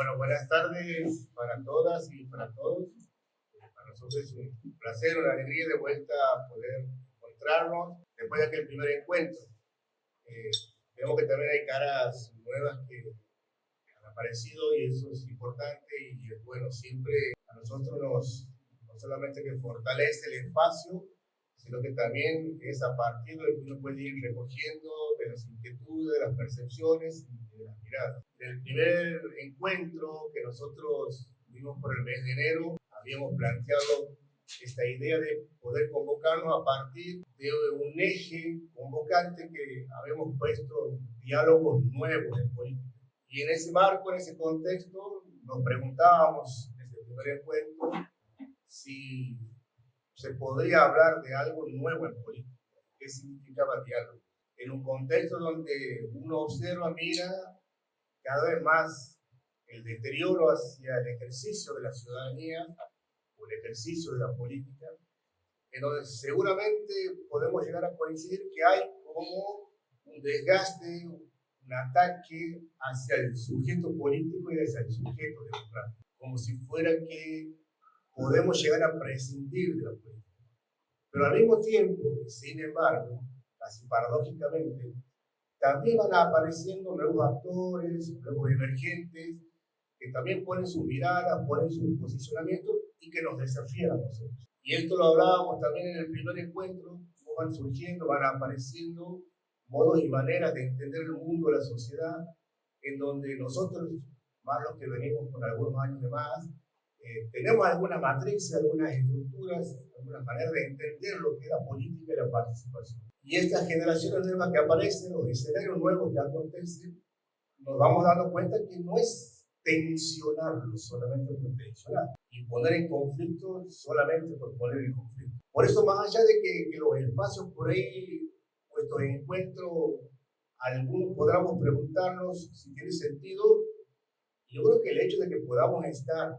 Bueno, buenas tardes para todas y para todos. Para nosotros es un placer, una alegría de vuelta a poder encontrarnos después de aquel primer encuentro. Vemos que también hay caras nuevas que han aparecido y eso es importante y es bueno. Siempre a nosotros no solamente que fortalece el espacio, sino que también es a partir de lo que uno puede ir recogiendo de las inquietudes, de las percepciones y de las miradas. En el primer encuentro que nosotros tuvimos por el mes de enero, habíamos planteado esta idea de poder convocarnos a partir de un eje convocante que habíamos puesto diálogos nuevos en política. Y en ese marco, en ese contexto, nos preguntábamos en ese primer encuentro si se podría hablar de algo nuevo en política. ¿Qué significaba diálogo? En un contexto donde uno observa, mira cada vez más el deterioro hacia el ejercicio de la ciudadanía o el ejercicio de la política, en donde seguramente podemos llegar a coincidir que hay como un desgaste, un ataque hacia el sujeto político y hacia el sujeto democrático, como si fuera que podemos llegar a prescindir de la política. Pero al mismo tiempo, sin embargo, casi paradójicamente, también van apareciendo nuevos actores, nuevos emergentes, que también ponen su mirada, ponen su posicionamiento y que nos desafían a nosotros. Y esto lo hablábamos también en el primer encuentro, cómo van surgiendo, van apareciendo modos y maneras de entender el mundo, la sociedad, en donde nosotros, más los que venimos con algunos años de más, tenemos algunas matrices, algunas estructuras, algunas maneras de entender lo que es la política y la participación. Y estas generaciones nuevas que aparecen, los escenarios nuevos que acontecen, nos vamos dando cuenta que no es tensionarlo solamente por tensionar y poner en conflicto solamente por poner en conflicto. Por eso, más allá de que los espacios por ahí, nuestros encuentros, algunos podamos preguntarnos si tiene sentido, yo creo que el hecho de que podamos estar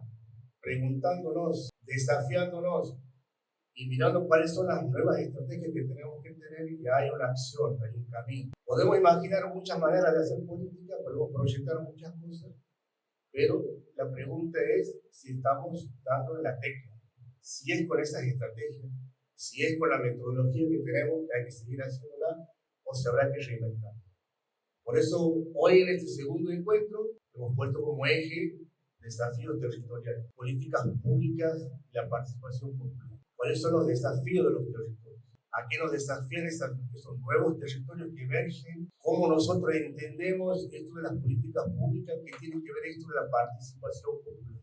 preguntándonos, desafiándonos y mirando cuáles son las nuevas estrategias que tenemos que tener, y hay una acción, hay un camino. Podemos imaginar muchas maneras de hacer política, podemos proyectar muchas cosas, pero la pregunta es si estamos dando la tecla, si es con esas estrategias, si es con la metodología que tenemos, que hay que seguir haciéndola, o se habrá que reinventar. Por eso, hoy en este segundo encuentro, hemos puesto como eje desafíos territoriales, políticas públicas y la participación popular. ¿Cuáles son los desafíos de los territorios? ¿A qué nos desafían esos nuevos territorios que emergen? ¿Cómo nosotros entendemos esto de las políticas públicas que tiene que ver esto de la participación popular?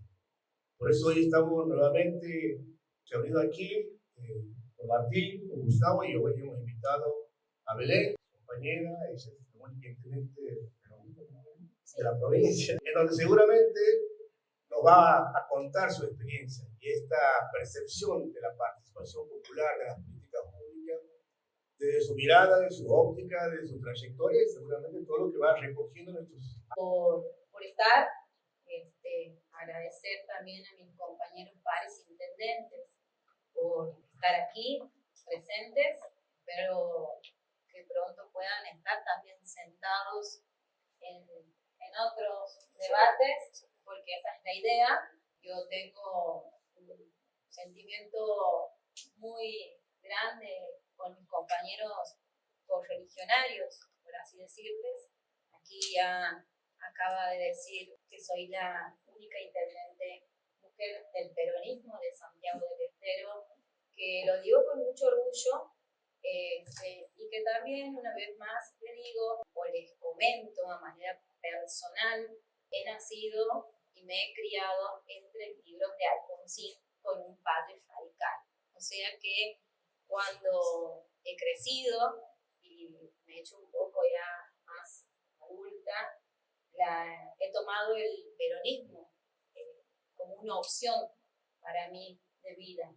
Por eso hoy estamos nuevamente reunidos aquí con Martín, con Gustavo, y hoy hemos invitado a Belén, compañera, ella es la única intendente de la provincia, en donde seguramente nos va a contar su experiencia y esta percepción de la participación popular, de las políticas públicas, desde su mirada, de su óptica, de su trayectoria y seguramente todo lo que va recogiendo nuestros... Por estar, agradecer también a mis compañeros pares intendentes por estar aquí presentes, pero que pronto puedan estar también sentados en otros debates, porque esa es la idea. Yo tengo un sentimiento muy grande con mis compañeros correligionarios, por así decirles. Aquí ya acaba de decir que soy la única intendente mujer del peronismo de Santiago del Estero, que lo digo con mucho orgullo, y que también, una vez más, le digo o les comento a manera personal, he nacido y me he criado entre libros de Alfonsín con un padre radical. O sea que cuando he crecido y me he hecho un poco ya más adulta, he tomado el peronismo como una opción para mí de vida.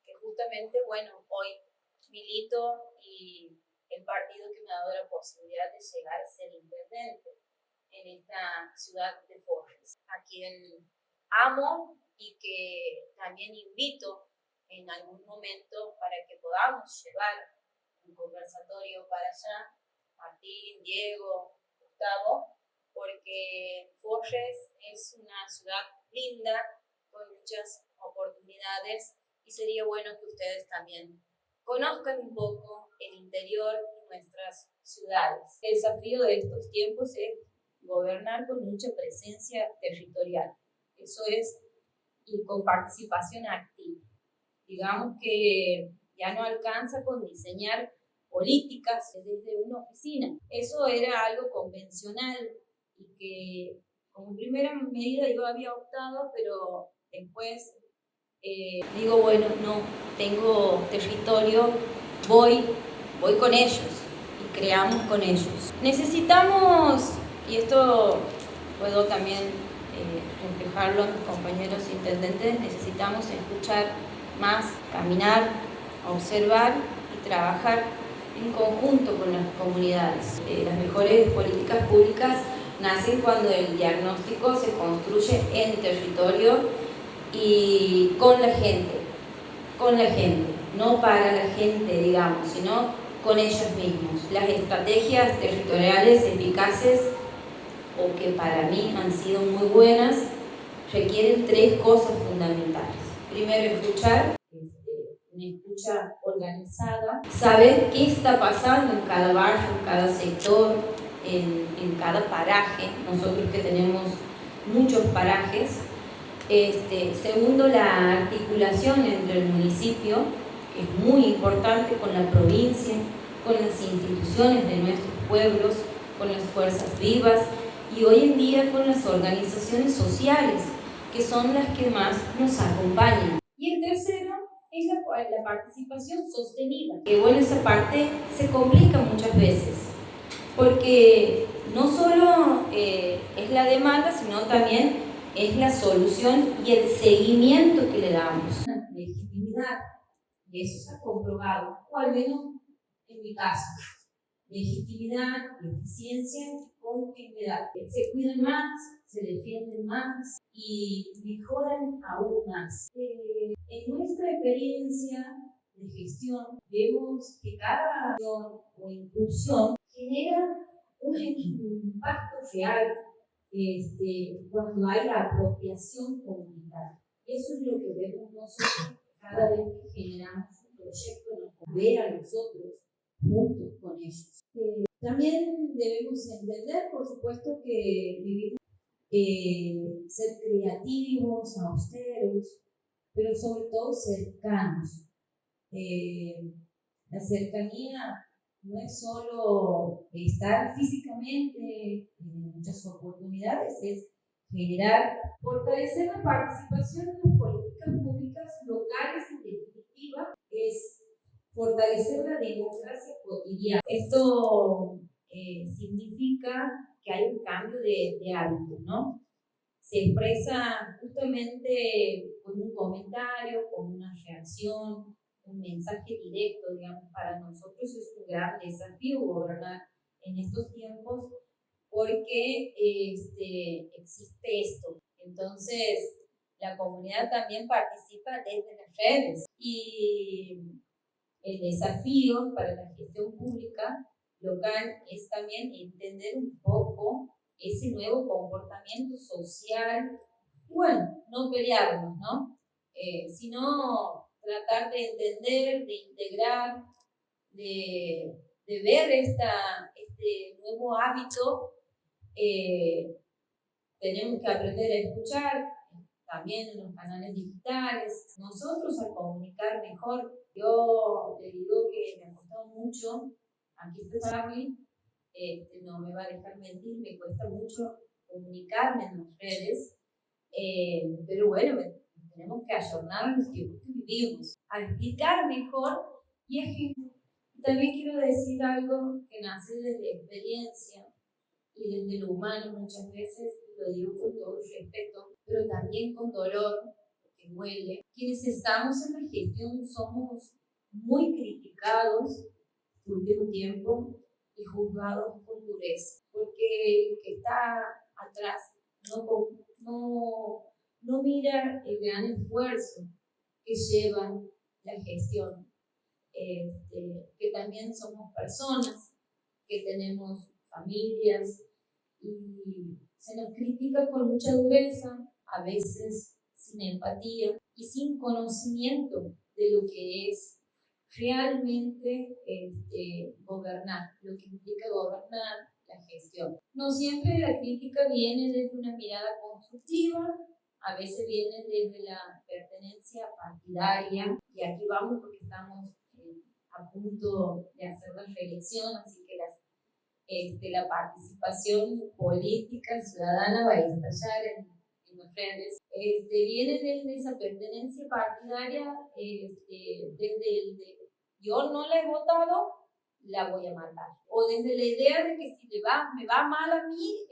Que justamente, bueno, hoy milito y el partido que me ha dado la posibilidad de llegar a ser intendente en esta ciudad de Forres, a quien amo y que también invito en algún momento para que podamos llevar un conversatorio para allá, Martín, Diego, Gustavo, porque Forges es una ciudad linda, con muchas oportunidades, y sería bueno que ustedes también conozcan un poco el interior de nuestras ciudades. El desafío de estos tiempos es gobernar con mucha presencia territorial. Eso es, y con participación activa. Digamos que ya no alcanza con diseñar políticas desde una oficina. Eso era algo convencional y que como primera medida yo había optado, pero después digo, bueno, no, tengo territorio, voy con ellos y creamos con ellos. Necesitamos, y esto puedo también reflejarlo a mis compañeros intendentes, necesitamos escuchar más, caminar, observar y trabajar en conjunto con las comunidades. Las mejores políticas públicas nacen cuando el diagnóstico se construye en territorio y con la gente, no para la gente, digamos, sino con ellos mismos. Las estrategias territoriales eficaces, o que para mí han sido muy buenas, requieren tres cosas fundamentales. Primero, escuchar, una escucha organizada, saber qué está pasando en cada barrio, en cada sector, en cada paraje. Nosotros que tenemos muchos parajes. Segundo, la articulación entre el municipio, que es muy importante, con la provincia, con las instituciones de nuestros pueblos, con las fuerzas vivas y hoy en día con las organizaciones sociales, que son las que más nos acompañan. Y el tercero es la participación sostenida, que bueno, esa parte se complica muchas veces, porque no solo es la demanda, sino también es la solución y el seguimiento que le damos. Legitimidad, y eso se ha comprobado, o al menos en mi caso. Legitimidad, eficiencia, continuidad. Se cuidan más, se defienden más y mejoran aún más. En nuestra experiencia de gestión, vemos que cada acción o inclusión genera un impacto real cuando hay la apropiación comunitaria. Eso es lo que vemos nosotros cada vez que generamos un proyecto, nos ver a nosotros juntos con ellos. También debemos entender, por supuesto, que vivimos ser creativos, austeros, pero sobre todo cercanos. La cercanía no es solo estar físicamente en muchas oportunidades, es generar, fortalecer la participación en las políticas públicas locales, en definitiva, es fortalecer la democracia cotidiana. Esto significa que hay un cambio de hábitos, ¿no? Se expresa justamente con un comentario, con una reacción, un mensaje directo, digamos. Para nosotros es un gran desafío gobernar en estos tiempos porque existe esto. Entonces, la comunidad también participa desde las redes y el desafío para la gestión pública local es también entender un poco ese nuevo comportamiento social, bueno, no pelearnos, ¿no? Sino tratar de entender, de integrar, de ver este nuevo hábito. Tenemos que aprender a escuchar, también en los canales digitales, nosotros a comunicar mejor. Yo le digo que me ha costado mucho, aquí está Charlie, no me va a dejar mentir, me cuesta mucho comunicarme en las redes, pero bueno, tenemos que ayornar a los tiempos que vivimos, a explicar mejor y ejemplo. También quiero decir algo que nace desde la experiencia y desde lo humano muchas veces, lo digo con todo respeto, pero también con dolor, que duele. Quienes estamos en la gestión somos muy criticados durante un tiempo y juzgados con dureza, porque el que está atrás no mira el gran esfuerzo que lleva la gestión, que también somos personas, que tenemos familias, y se nos critica con mucha dureza, a veces sin empatía y sin conocimiento de lo que es realmente gobernar, lo que implica gobernar, la gestión. No siempre la crítica viene desde una mirada constructiva, a veces viene desde la pertenencia partidaria, y aquí vamos porque estamos a punto de hacer la reelección, así que la participación política ciudadana va a estallar en las redes. Viene desde esa pertenencia partidaria, desde yo no la he votado, la voy a matar. O desde la idea de que si me va mal a mí,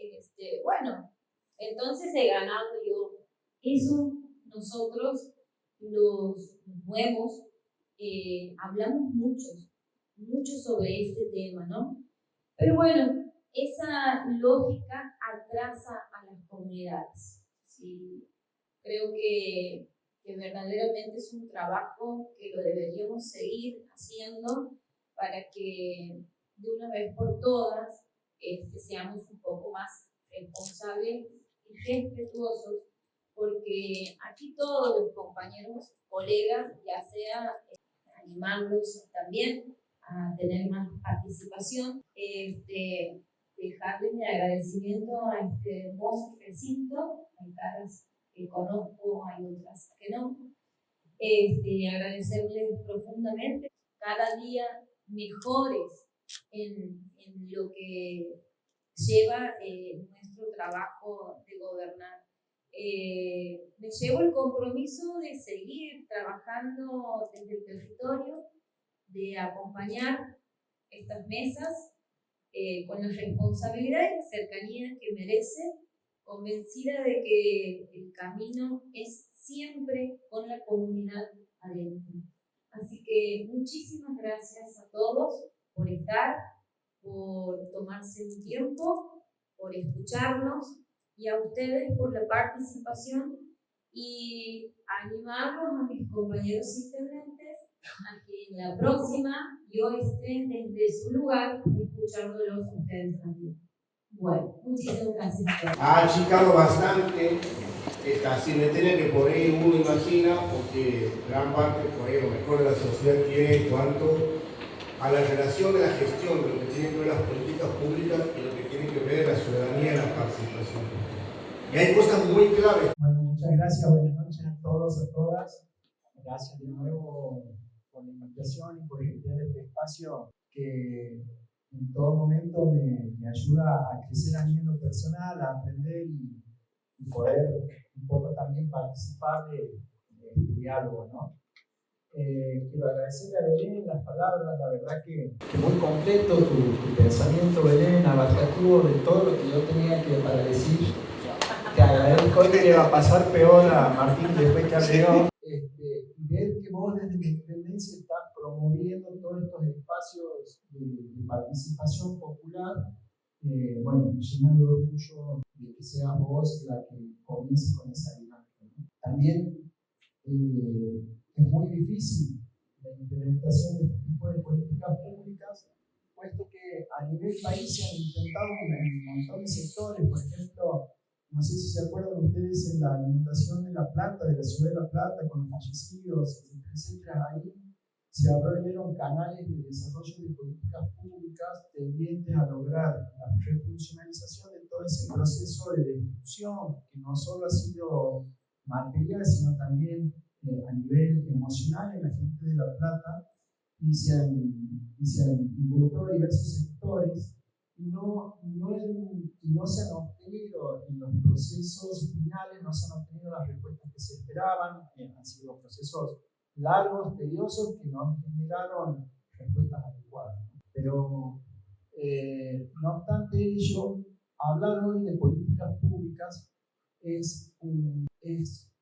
bueno, entonces he ganado yo. Eso nosotros, los nuevos, hablamos mucho sobre este tema, ¿no? Pero bueno, esa lógica atrasa a las comunidades. ¿Sí? Creo que verdaderamente es un trabajo que lo deberíamos seguir haciendo para que de una vez por todas seamos un poco más responsables y respetuosos, porque aquí todos los compañeros, colegas, ya sea animarlos también a tener más participación, dejarles mi agradecimiento a este hermoso recinto. Hay caras que conozco, hay otras que no. Agradecerles profundamente, cada día mejores en lo que lleva nuestro trabajo de gobernar. Me llevo el compromiso de seguir trabajando desde el territorio, de acompañar estas mesas con la responsabilidad y la cercanía que merece, convencida de que el camino es siempre con la comunidad adentro. Así que muchísimas gracias a todos por estar, por tomarse un tiempo, por escucharnos, y a ustedes por la participación, y animarlos a mis compañeros intendentes a que en la próxima yo esté desde su lugar escuchándolos a ustedes también. Bueno, muchísimas gracias a todos. Ha achicado bastante esta asimetría que por ahí uno imagina, porque gran parte, por ahí lo mejor de la sociedad tiene en cuanto a la relación de la gestión, de lo que tiene que ver las políticas públicas y lo que tiene que ver la ciudadanía en la participación. Y hay cosas muy claves. Bueno, muchas gracias, buenas noches a todos, a todas. Gracias de nuevo por la invitación y por crear este espacio que en todo momento me ayuda a crecer a mí en lo personal, a aprender y poder un poco también participar de este diálogo, ¿no? Quiero agradecerle a Belén las palabras, la verdad que muy completo tu pensamiento, Belén, abarcativo de todo lo que yo tenía para decir. Te agradezco que le va a pasar peor a Martín después que hable yo. Ver que vos desde la intendencia estás promoviendo todos estos espacios de participación popular, bueno, me llena de orgullo de que seas vos la que comience con esa dinámica, ¿no? También es muy difícil la implementación de este tipo de políticas públicas, puesto que a nivel país se han intentado en un montón de sectores. Por ejemplo, no sé si se acuerdan ustedes en la inundación de La Plata, de la ciudad de La Plata, con los fallecidos, etcétera. Ahí se abrieron canales de desarrollo de políticas públicas tendientes a lograr la refuncionalización de todo ese proceso de destrucción, que no solo ha sido material, sino también a nivel emocional en la gente de La Plata, y se han involucrado diversos sectores. No se han obtenido en los procesos finales, no se han obtenido las respuestas que se esperaban, han sido procesos largos, tediosos, que no generaron respuestas adecuadas. Pero, no obstante ello, hablar hoy de políticas públicas es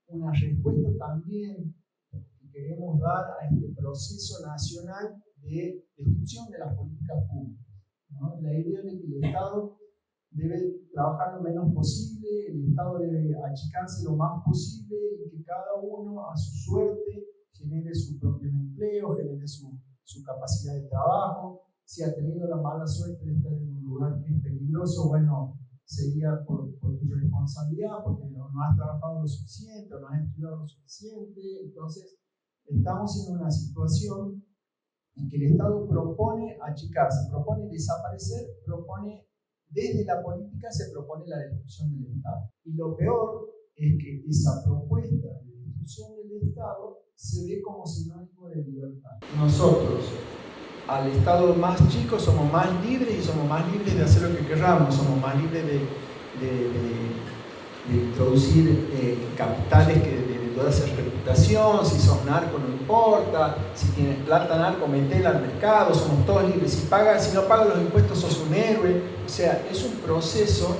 una respuesta también que queremos dar a este proceso nacional de destrucción de las políticas públicas, ¿no? La idea de que el Estado debe trabajar lo menos posible, el Estado debe achicarse lo más posible y que cada uno a su suerte genere su propio empleo, genere su capacidad de trabajo. Si ha tenido la mala suerte de estar en un lugar que es peligroso, bueno, sería por tu responsabilidad, porque no has trabajado lo suficiente, no has estudiado lo suficiente. Entonces, estamos en una situación en que el Estado propone achicarse, propone desaparecer, propone, desde la política se propone la destrucción del Estado. Y lo peor es que esa propuesta de destrucción del Estado se ve como sinónimo de libertad. Nosotros, al Estado más chico, somos más libres y somos más libres de hacer lo que queramos, somos más libres de introducir capitales de hacer reputación. Si sos narco no importa, si tienes plata narco metela al mercado, somos todos libres. Si no pagas los impuestos sos un héroe. O sea, es un proceso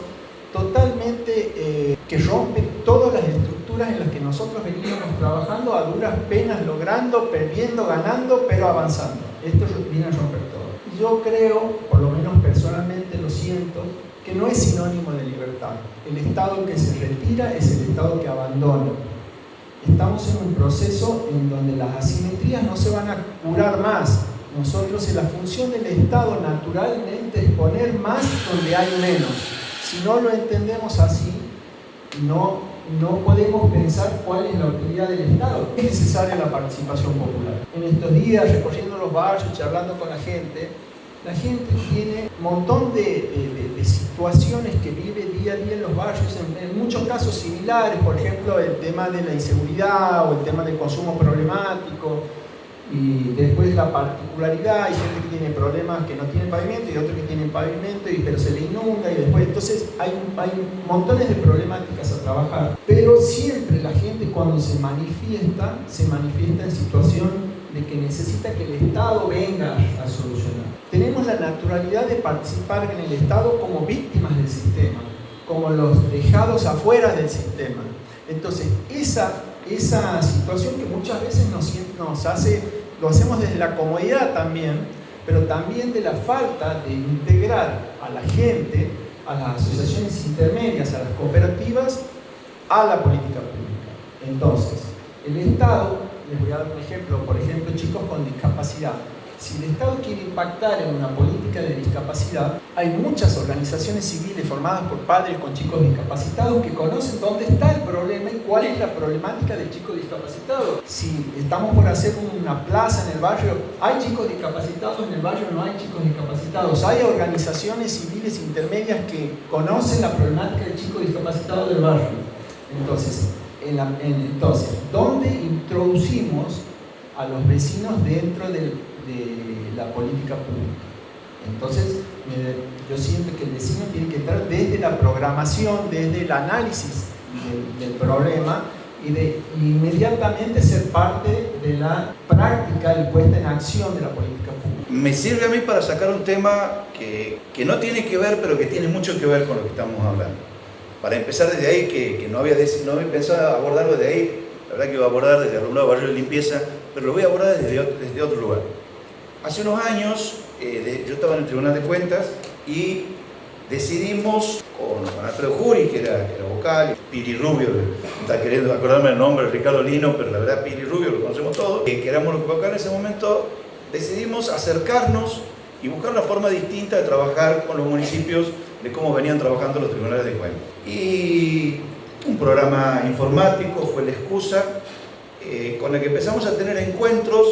totalmente que rompe todas las estructuras en las que nosotros veníamos trabajando a duras penas, logrando, perdiendo, ganando, pero avanzando. Esto viene a romper todo. Y yo creo, por lo menos personalmente lo siento, que no es sinónimo de libertad. El Estado que se retira es el Estado que abandona. Estamos en un proceso en donde las asimetrías no se van a curar más. Nosotros, en la función del Estado naturalmente es poner más donde hay menos. Si no lo entendemos así, no podemos pensar cuál es la utilidad del Estado. Es necesaria la participación popular. En estos días, recorriendo los barrios, charlando con la gente tiene un montón de situaciones que vive día a día en los barrios, en muchos casos similares, por ejemplo, el tema de la inseguridad o el tema del consumo problemático, y después la particularidad, hay gente que tiene problemas que no tiene pavimento y otros que tienen pavimento pero se le inunda, y después, entonces hay montones de problemáticas a trabajar, pero siempre la gente cuando se manifiesta en situación de que necesita que el Estado venga a solucionar. Tenemos la naturalidad de participar en el Estado como víctimas del sistema, como los dejados afuera del sistema. Entonces, esa situación que muchas veces nos hace, lo hacemos desde la comodidad también, pero también de la falta de integrar a la gente, a las asociaciones intermedias, a las cooperativas, a la política pública. Entonces, el Estado, les voy a dar un ejemplo, por ejemplo, chicos con discapacidad. Si el Estado quiere impactar en una política de discapacidad, hay muchas organizaciones civiles formadas por padres con chicos discapacitados que conocen dónde está el problema y cuál es la problemática del chico discapacitado. Si estamos por hacer una plaza en el barrio, ¿hay chicos discapacitados en el barrio? No hay chicos discapacitados. Hay organizaciones civiles intermedias que conocen la problemática del chico discapacitado del barrio. Entonces, ¿dónde introducimos a los vecinos dentro de la política pública? Entonces, yo siento que el vecino tiene que estar desde la programación, desde el análisis del problema y de inmediatamente ser parte de la práctica y puesta en acción de la política pública. Me sirve a mí para sacar un tema que no tiene que ver, pero que tiene mucho que ver con lo que estamos hablando. Para empezar desde ahí, que no había pensado abordarlo desde ahí, la verdad que iba a abordar desde el lado barrio de limpieza, pero lo voy a abordar desde otro lugar. Hace unos años yo estaba en el Tribunal de Cuentas y decidimos con Alfredo Jury, que era vocal, Piri Rubio, está queriendo acordarme el nombre, Ricardo Lino, pero la verdad Piri Rubio lo conocemos todos, que éramos los vocales en ese momento, decidimos acercarnos y buscar una forma distinta de trabajar con los municipios de cómo venían trabajando los tribunales de cuentas. Y un programa informático fue la excusa con la que empezamos a tener encuentros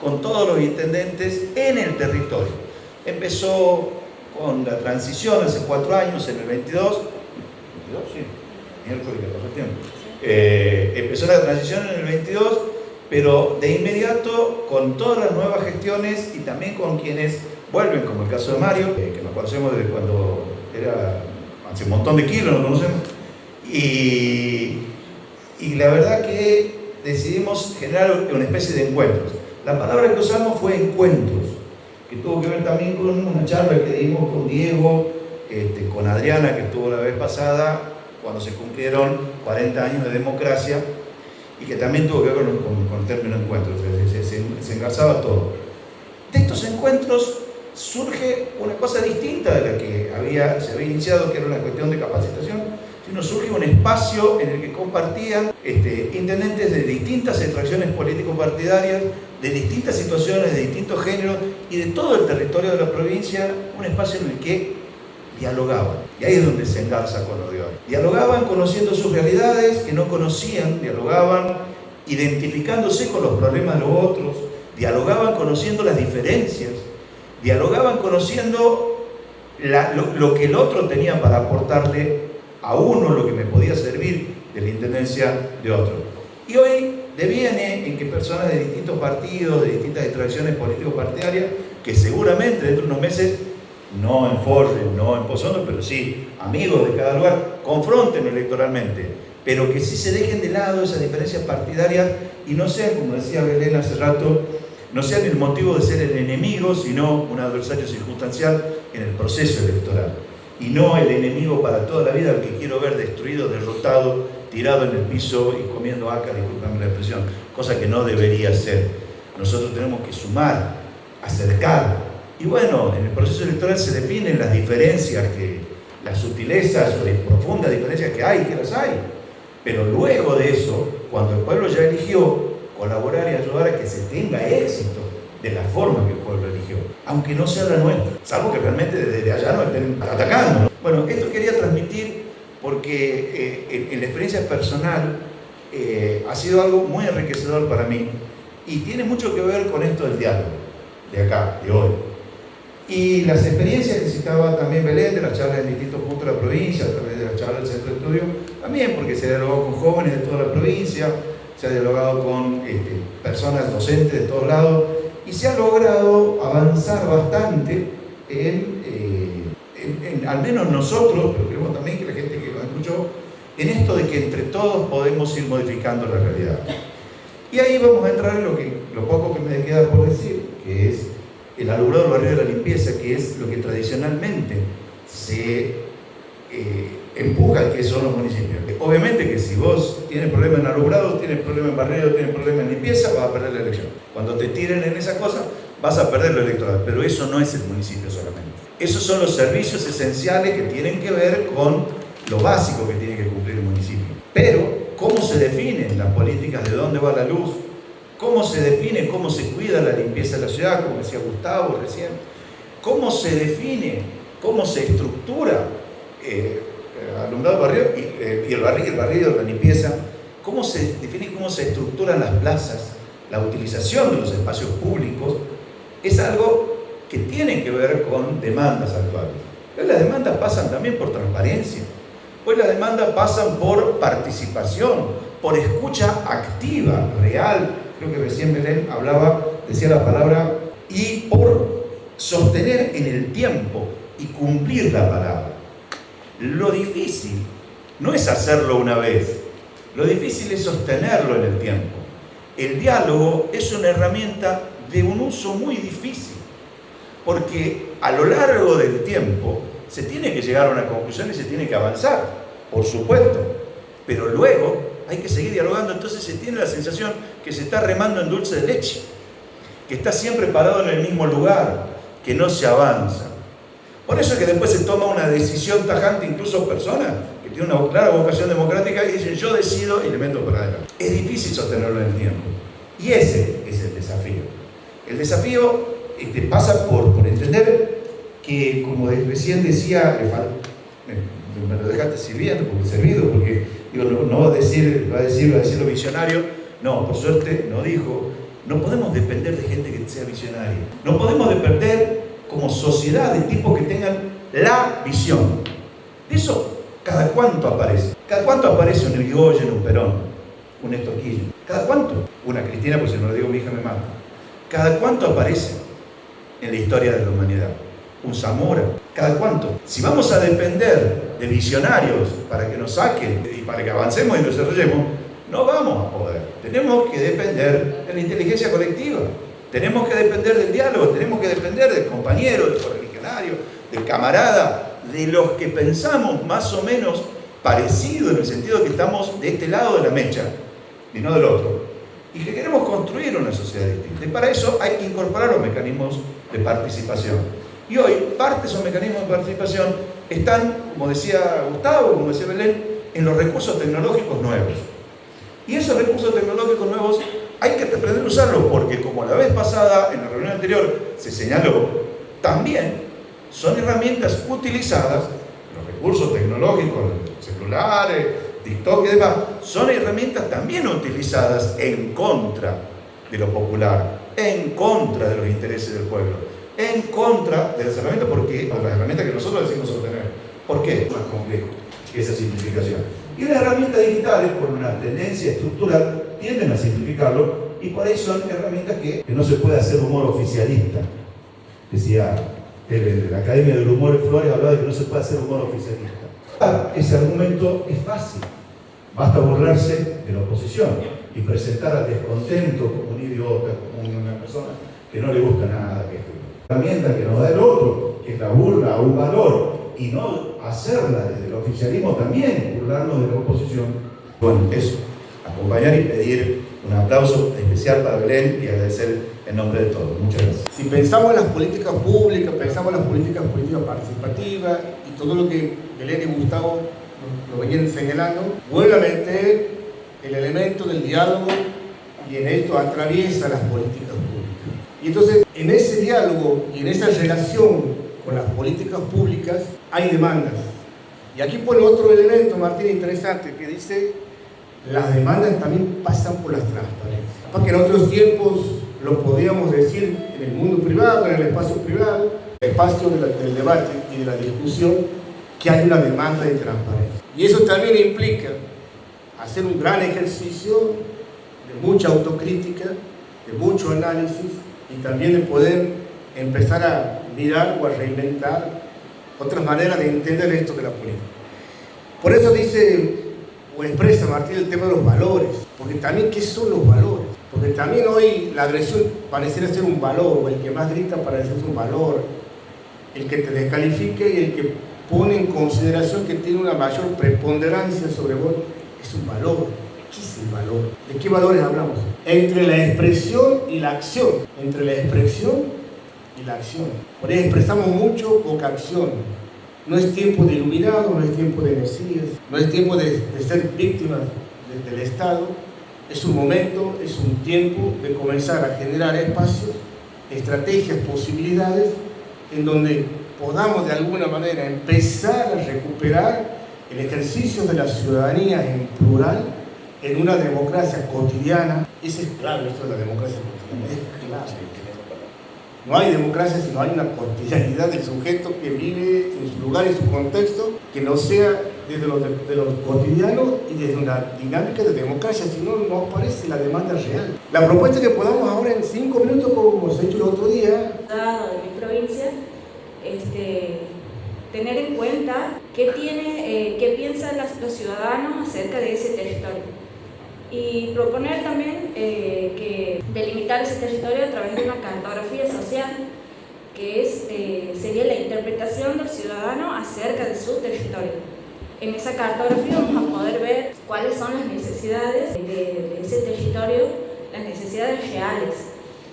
con todos los intendentes en el territorio. Empezó con la transición hace 4 años, en el 22, sí, miércoles que pasó el tiempo. Empezó la transición en el 22, pero de inmediato con todas las nuevas gestiones y también con quienes vuelven, como el caso de Mario, que nos conocemos desde cuando era hace un montón de kilos, nos conocemos, y la verdad que decidimos generar una especie de encuentros. La palabra que usamos fue encuentros, que tuvo que ver también con una charla que dimos con Diego, con Adriana, que estuvo la vez pasada, cuando se cumplieron 40 años de democracia, y que también tuvo que ver con el término encuentros, se engarzaba todo. De estos encuentros surge una cosa distinta de la que se había iniciado, que era una cuestión de capacitación, sino surge un espacio en el que compartían intendentes de distintas extracciones político-partidarias, de distintas situaciones, de distintos géneros y de todo el territorio de la provincia, un espacio en el que dialogaban. Y ahí es donde se engarza con lo de hoy. Dialogaban conociendo sus realidades que no conocían, dialogaban identificándose con los problemas de los otros, dialogaban conociendo las diferencias, dialogaban conociendo lo que el otro tenía para aportarle a uno, lo que me podía servir de la intendencia de otro. Y hoy deviene en que personas de distintos partidos, de distintas extracciones político-partidarias, que seguramente dentro de unos meses, no en Forre, no en Pozono, pero sí amigos de cada lugar, confronten electoralmente, pero que sí se dejen de lado esas diferencias partidarias y no sean, como decía Belén hace rato, no sean el motivo de ser el enemigo, sino un adversario circunstancial en el proceso electoral. Y no el enemigo para toda la vida, al que quiero ver destruido, derrotado, tirado en el piso y comiendo aca, discúlpame la expresión, cosa que no debería ser. Nosotros tenemos que sumar, acercar. Y bueno, en el proceso electoral se definen las diferencias, las sutilezas o las profundas diferencias que hay, que las hay. Pero luego de eso, cuando el pueblo ya eligió, colaborar y ayudar a que se tenga éxito de la forma que el pueblo eligió, aunque no sea la nuestra, salvo que realmente desde allá nos estén atacando, ¿no? Bueno, esto quería transmitir porque en la experiencia personal ha sido algo muy enriquecedor para mí y tiene mucho que ver con esto del diálogo, de acá, de hoy. Y las experiencias que citaba también Belén, de las charlas en distintos puntos de la provincia, a través de las charlas del centro de estudio, también porque se ha dialogado con jóvenes de toda la provincia, se ha dialogado con personas docentes de todos lados, y se ha logrado avanzar bastante al menos nosotros, pero creemos también que la gente que nos escuchó, en esto de que entre todos podemos ir modificando la realidad. Y ahí vamos a entrar en lo poco que me queda por decir, que es el alumbrado del barrio de la limpieza, que es lo que tradicionalmente se empuja, que son los municipios. Obviamente que si vos tienes problemas en alumbrado, tienes problemas en barrio, tienes problemas en limpieza, vas a perder la elección. Cuando te tiren en esa cosa, vas a perder lo electoral, pero eso no es el municipio solamente. Esos son los servicios esenciales que tienen que ver con lo básico que tiene que cumplir el municipio. Pero, ¿cómo se definen las políticas de dónde va la luz? ¿Cómo se define, cómo se cuida la limpieza de la ciudad, como decía Gustavo recién? ¿Cómo se define, cómo se estructura alumbrado barrio y el barrido, la limpieza? ¿Cómo se define, cómo se estructuran las plazas? La utilización de los espacios públicos es algo que tiene que ver con demandas actuales. Pero las demandas pasan también por transparencia, pues las demandas pasan por participación, por escucha activa, real. Creo que recién Belén decía la palabra, y por sostener en el tiempo y cumplir la palabra. Lo difícil no es hacerlo una vez, lo difícil es sostenerlo en el tiempo. El diálogo es una herramienta de un uso muy difícil, porque a lo largo del tiempo se tiene que llegar a una conclusión y se tiene que avanzar, por supuesto, pero luego hay que seguir dialogando, entonces se tiene la sensación que se está remando en dulce de leche, que está siempre parado en el mismo lugar, que no se avanza. Por eso es que después se toma una decisión tajante, incluso personas que tienen una clara vocación democrática y dicen yo decido y le meto para adelante. Es difícil sostenerlo en el tiempo. Y ese es el desafío. El desafío pasa por entender que, como recién decía, me lo dejaste servido, porque digo, no va a decir lo visionario. No, por suerte no dijo. No podemos depender de gente que sea visionaria. No podemos depender como sociedad de tipos que tengan la visión. Eso, ¿cada cuánto aparece? ¿Cada cuánto aparece un Irigoyen, un Perón, un Néstor Kirchner? ¿Cada cuánto? Una Cristina, pues si no lo digo mi hija me mata. ¿Cada cuánto aparece en la historia de la humanidad? Un Zamora. ¿Cada cuánto? Si vamos a depender de visionarios para que nos saquen y para que avancemos y nos desarrollemos, no vamos a poder. Tenemos que depender de la inteligencia colectiva. Tenemos que depender del diálogo, tenemos que depender del compañero, del correligionario, del camarada, de los que pensamos más o menos parecido en el sentido que estamos de este lado de la mecha y no del otro. Y que queremos construir una sociedad distinta. Y para eso hay que incorporar los mecanismos de participación. Y hoy, parte de esos mecanismos de participación están, como decía Gustavo, como decía Belén, en los recursos tecnológicos nuevos. Y esos recursos tecnológicos nuevos hay que aprender a usarlos porque, como la vez pasada, en la reunión anterior, se señaló, también son herramientas utilizadas, los recursos tecnológicos, celulares, TikTok y demás, son herramientas también utilizadas en contra de lo popular, en contra de los intereses del pueblo, en contra de las herramientas, porque las herramientas que nosotros decimos obtener. ¿Por qué? Es más complejo que esa simplificación. Y las herramientas digitales, por una tendencia estructural, tienden a simplificarlo, y por ahí son herramientas que no se puede hacer humor oficialista. Decía la Academia del Humor de Flores, hablaba de que no se puede hacer humor oficialista. Ese argumento es fácil. Basta burlarse de la oposición y presentar al descontento como un idiota, como una persona que no le gusta nada, que es la herramienta que nos da el otro, que es la burla a un valor, y no hacerla desde el oficialismo también, burlarnos de la oposición. Bueno, eso, acompañar y pedir un aplauso especial para Belén y agradecer en nombre de todos. Muchas gracias. Si pensamos en las políticas públicas, pensamos en las políticas participativas y todo lo que Belén y Gustavo lo venían señalando, vuelve a meter el elemento del diálogo y en esto atraviesa las políticas públicas. Y entonces, en ese diálogo y en esa relación con las políticas públicas hay demandas. Y aquí pone otro elemento, Martín, interesante, que dice: las demandas también pasan por las transparencias. Porque en otros tiempos lo podíamos decir en el mundo privado, en el espacio privado, el espacio del debate y de la discusión, que hay una demanda de transparencia. Y eso también implica hacer un gran ejercicio de mucha autocrítica, de mucho análisis y también de poder empezar a mirar o a reinventar otras maneras de entender esto de la política. Por eso dice o expresa Martín el tema de los valores, porque también ¿qué son los valores? Porque también hoy la agresión pareciera ser un valor, o el que más grita parece ser un valor, el que te descalifique y el que pone en consideración que tiene una mayor preponderancia sobre vos es un valor. ¿Qué es el valor? ¿De qué valores hablamos? Entre la expresión y la acción. Entre la expresión y la acción. Por ahí expresamos mucho, poca acción. No es tiempo de iluminados, no es tiempo de mesías, no es tiempo de ser víctimas del Estado. Es un momento, es un tiempo de comenzar a generar espacios, estrategias, posibilidades en donde podamos de alguna manera empezar a recuperar el ejercicio de la ciudadanía en plural en una democracia cotidiana. Ese es claro, esto de la democracia cotidiana, es claro. No hay democracia si no hay una cotidianidad del sujeto que vive en su lugar y su contexto, que no sea desde lo cotidiano y desde una dinámica de democracia, si no, no aparece la demanda real. La propuesta que podamos ahora en 5 minutos, como se ha hecho el otro día, de mi provincia, tener en cuenta qué piensan los ciudadanos acerca de ese territorio. Y proponer también que delimitar ese territorio a través de una cartografía social, que sería la interpretación del ciudadano acerca de su territorio. En esa cartografía vamos a poder ver cuáles son las necesidades de ese territorio, las necesidades reales.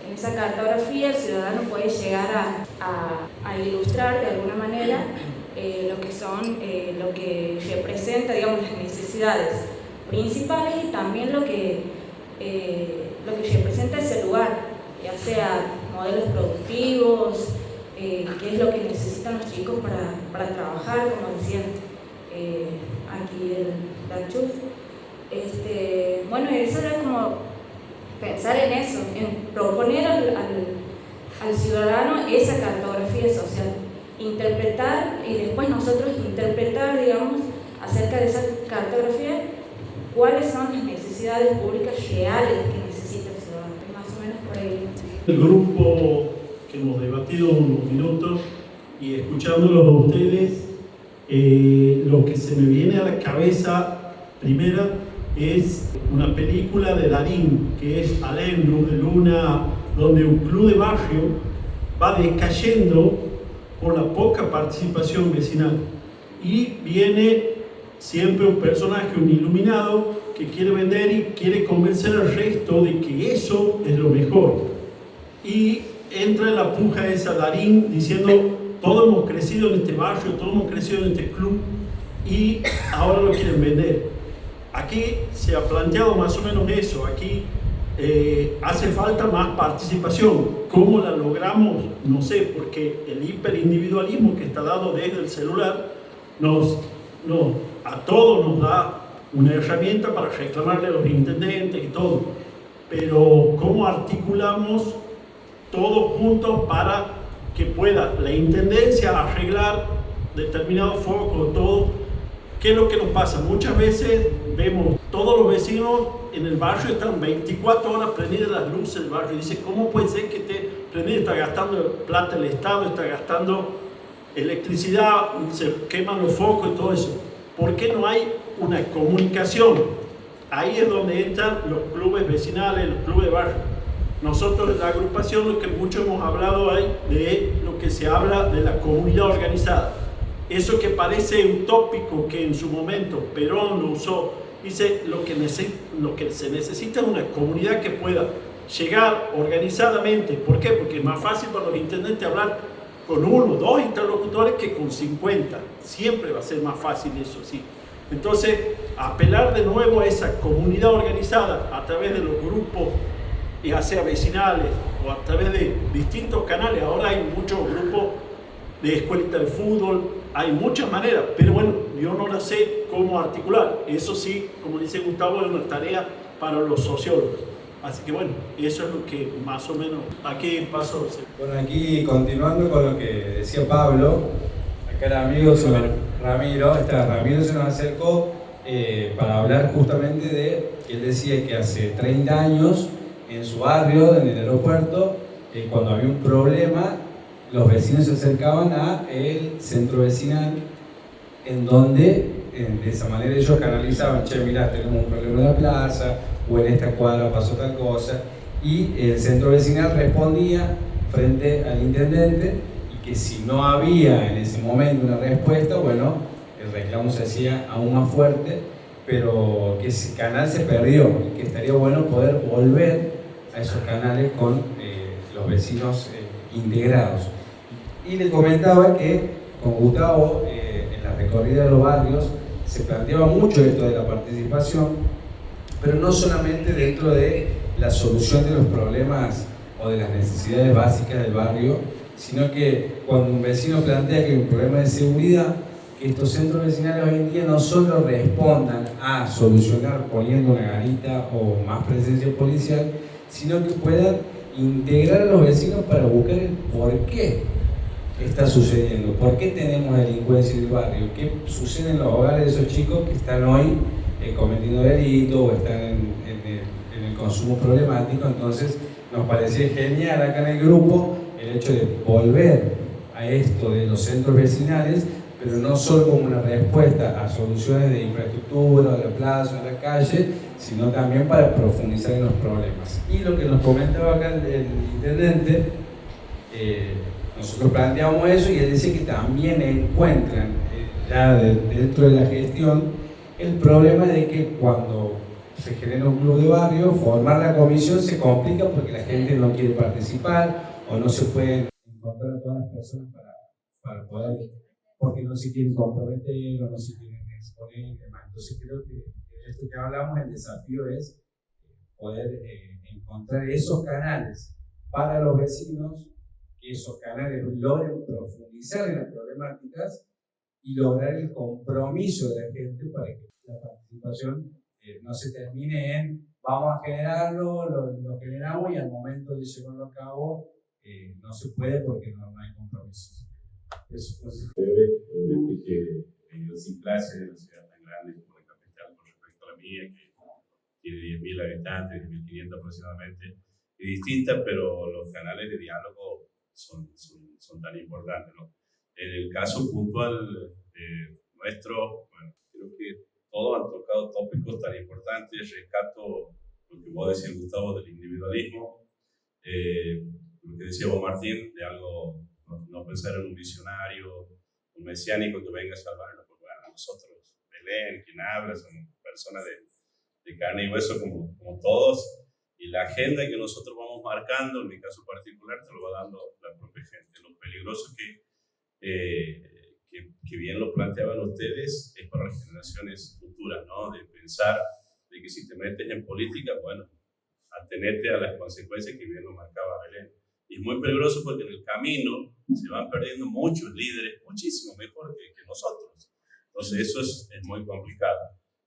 En esa cartografía el ciudadano puede llegar a ilustrar de alguna manera lo que representa, digamos, las necesidades principales y también lo que representa ese lugar, ya sea modelos productivos, qué es lo que necesitan los chicos para trabajar, como decían aquí la Chuf. Bueno, eso era como pensar en eso, en proponer al ciudadano esa cartografía social, interpretar y después nosotros interpretar, digamos, acerca de esa cartografía cuáles son las necesidades públicas reales que necesita el ciudadano. Más o menos por ahí. El grupo que hemos debatido unos minutos y escuchándolos a ustedes, lo que se me viene a la cabeza primera es una película de Darín, que es Alain, Luz de Luna, donde un club de barrio va decayendo por la poca participación vecinal. Y viene siempre un personaje, un iluminado, que quiere vender y quiere convencer al resto de que eso es lo mejor. Y entra en la puja esa Darín diciendo: todos hemos crecido en este barrio, todos hemos crecido en este club y ahora lo quieren vender. Aquí se ha planteado más o menos eso. Aquí hace falta más participación. ¿Cómo la logramos? No sé, porque el hiperindividualismo que está dado desde el celular a todos nos da una herramienta para reclamarle a los intendentes y todo. Pero ¿cómo articulamos todos juntos para que pueda la intendencia arreglar determinados focos, todo? ¿Qué es lo que nos pasa? Muchas veces vemos todos los vecinos en el barrio están 24 horas prendidas las luces del barrio y dice, ¿cómo puede ser que esté prendido? Está gastando plata el Estado, está gastando electricidad, se queman los focos y todo eso. ¿Por qué no hay una comunicación? Ahí es donde entran los clubes vecinales, los clubes de barrio. Nosotros en la agrupación, lo que mucho hemos hablado ahí, de lo que se habla de la comunidad organizada. Eso que parece utópico, que en su momento Perón lo usó, dice lo que se necesita es una comunidad que pueda llegar organizadamente. ¿Por qué? Porque es más fácil para los intendentes hablar con 1 o 2 interlocutores que con 50. Siempre va a ser más fácil eso, sí. Entonces, apelar de nuevo a esa comunidad organizada a través de los grupos, ya sea vecinales o a través de distintos canales. Ahora hay muchos grupos de escuelitas de fútbol, hay muchas maneras, pero bueno, yo no la sé cómo articular. Eso sí, como dice Gustavo, es una tarea para los sociólogos. Así que bueno, eso es lo que más o menos aquí pasó. Bueno, aquí continuando con lo que decía Pablo, acá el amigo Ramiro se nos acercó para hablar justamente de que él decía que hace 30 años en su barrio, en el aeropuerto, cuando había un problema, los vecinos se acercaban a el centro vecinal, en donde de esa manera ellos canalizaban, che, mirá, tenemos un problema en la plaza, o en esta cuadra pasó tal cosa, y el centro vecinal respondía frente al intendente, y que si no había en ese momento una respuesta, bueno, el reclamo se hacía aún más fuerte, pero que ese canal se perdió, y que estaría bueno poder volver a esos canales con los vecinos integrados. Y le comentaba que con Gustavo, en la recorrida de los barrios, se planteaba mucho esto de la participación, pero no solamente dentro de la solución de los problemas o de las necesidades básicas del barrio, sino que cuando un vecino plantea que hay un problema de seguridad, que estos centros vecinales hoy en día no solo respondan a solucionar poniendo una garita o más presencia policial, sino que puedan integrar a los vecinos para buscar el por qué está sucediendo, por qué tenemos delincuencia en el barrio, qué sucede en los hogares de esos chicos que están hoy cometiendo delitos o están en el consumo problemático. Entonces nos parecía genial acá en el grupo el hecho de volver a esto de los centros vecinales, pero no solo como una respuesta a soluciones de infraestructura, de la plaza, de la calle, sino también para profundizar en los problemas. Y lo que nos comentaba acá el intendente, nosotros planteamos eso y él dice que también encuentran ya dentro de la gestión el problema de que cuando se genera un club de barrio, formar la comisión se complica porque la gente no quiere participar o no se pueden encontrar a todas las personas para poder, porque no se quieren comprometer o no se quieren exponer y demás. Entonces creo que de esto que hablamos, el desafío es poder encontrar esos canales para los vecinos, que esos canales logren profundizar en las problemáticas y lograr el compromiso de la gente para que la participación no se termine en vamos a generarlo, lo generamos y al momento de llevarlo a cabo no se puede porque no hay compromisos. Eso pues. Obviamente que la idiosincrasia de una ciudad tan grande como la capital con respecto a la mía, que tiene 10.000 habitantes, 10.500 aproximadamente, es distinta, pero los canales de diálogo son tan importantes, ¿no? En el caso puntual nuestro, bueno, creo que todos han tocado tópicos tan importantes. Rescato lo que vos decís, Gustavo, del individualismo, lo que decía vos, Martín, de algo, no pensar en un visionario, un mesiánico que venga a salvarnos, porque bueno, nosotros, Belén, quien habla, somos personas de carne y hueso como todos, y la agenda que nosotros vamos marcando, en mi caso particular, te lo va dando la propia gente. Lo peligroso que bien lo planteaban ustedes es para las generaciones futuras, ¿no? De pensar de que si te metes en política, bueno, atenete a las consecuencias que bien lo marcaba Belén. Y es muy peligroso porque en el camino se van perdiendo muchos líderes, muchísimo mejor que nosotros. Entonces eso es muy complicado.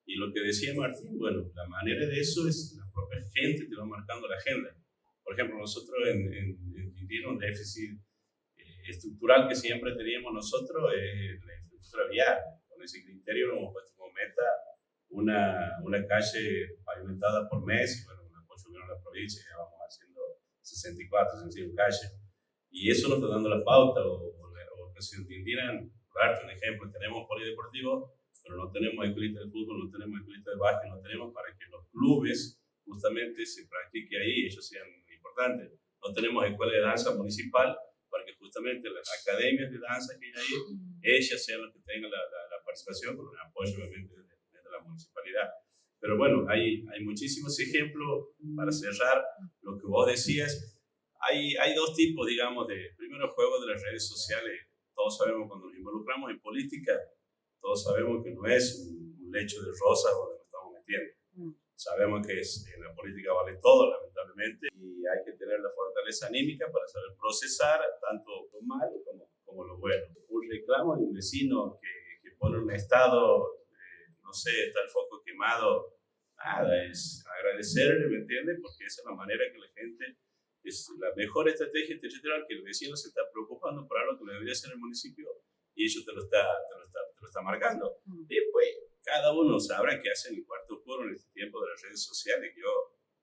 Y lo que decía Martín, bueno, la manera de eso es la propia gente te va marcando la agenda. Por ejemplo, nosotros en Quintino, un déficit estructural que siempre teníamos nosotros es la infraestructura vial. Con ese criterio nos hemos puesto como meta una calle pavimentada por mes, y bueno, un apoyo a la provincia, ya vamos haciendo 64, 65 calles. Y eso nos está dando la pauta, o si entendieran, por darte un ejemplo, tenemos polideportivo, pero no tenemos escuelita de fútbol, no tenemos escuelita de básquet, no tenemos para que los clubes justamente se practique ahí, ellos sean importantes. No tenemos escuela de danza municipal para que justamente las academias de danza que hay ahí, ellas sean las que tengan la participación con un apoyo obviamente de la municipalidad. Pero bueno, hay muchísimos ejemplos para cerrar lo que vos decías. Hay dos tipos, digamos, primero el juego de las redes sociales. Todos sabemos cuando nos involucramos en política, todos sabemos que no es un lecho de rosas donde nos estamos metiendo. Sabemos que en la política vale todo, lamentablemente, y hay que tener la fortaleza anímica para saber procesar tanto lo malo como lo bueno. Un reclamo de un vecino que pone un estado, no sé, está el foco quemado, nada, es agradecerle, ¿me entiendes? Porque esa es la manera que la gente, es la mejor estrategia territorial, que el vecino se está preocupando por algo que le debería hacer el municipio y ellos te lo está marcando. Después, cada uno sabrá qué hace en el cuarto oscuro en este tiempo de las redes sociales. Yo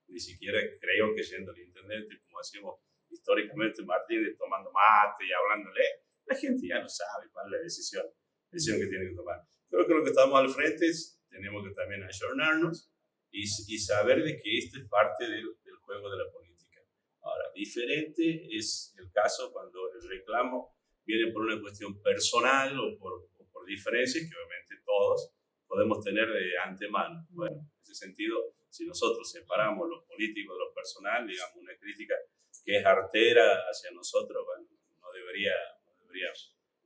ni siquiera creo que yendo al internet, como hacíamos históricamente Martínez, tomando mate y hablándole, la gente ya no sabe cuál es la decisión que tiene que tomar. Creo que lo que estamos al frente es, tenemos que también ayornarnos y saber de que esto es parte del juego de la política. Ahora, diferente es el caso cuando el reclamo viene por una cuestión personal o por diferencias que obviamente todos podemos tener de antemano. Bueno, en ese sentido, si nosotros separamos los políticos de lo personal, digamos, una crítica que es artera hacia nosotros, bueno, no debería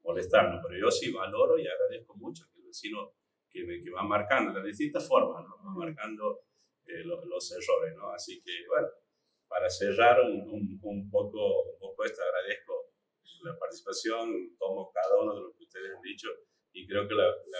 molestarnos, pero yo sí valoro y agradezco mucho que el vecino que va marcando de distintas formas, ¿no? Va marcando los errores, ¿no? Así que, bueno, para cerrar un poco esto, agradezco la participación, tomo cada uno de lo que ustedes han dicho y creo que la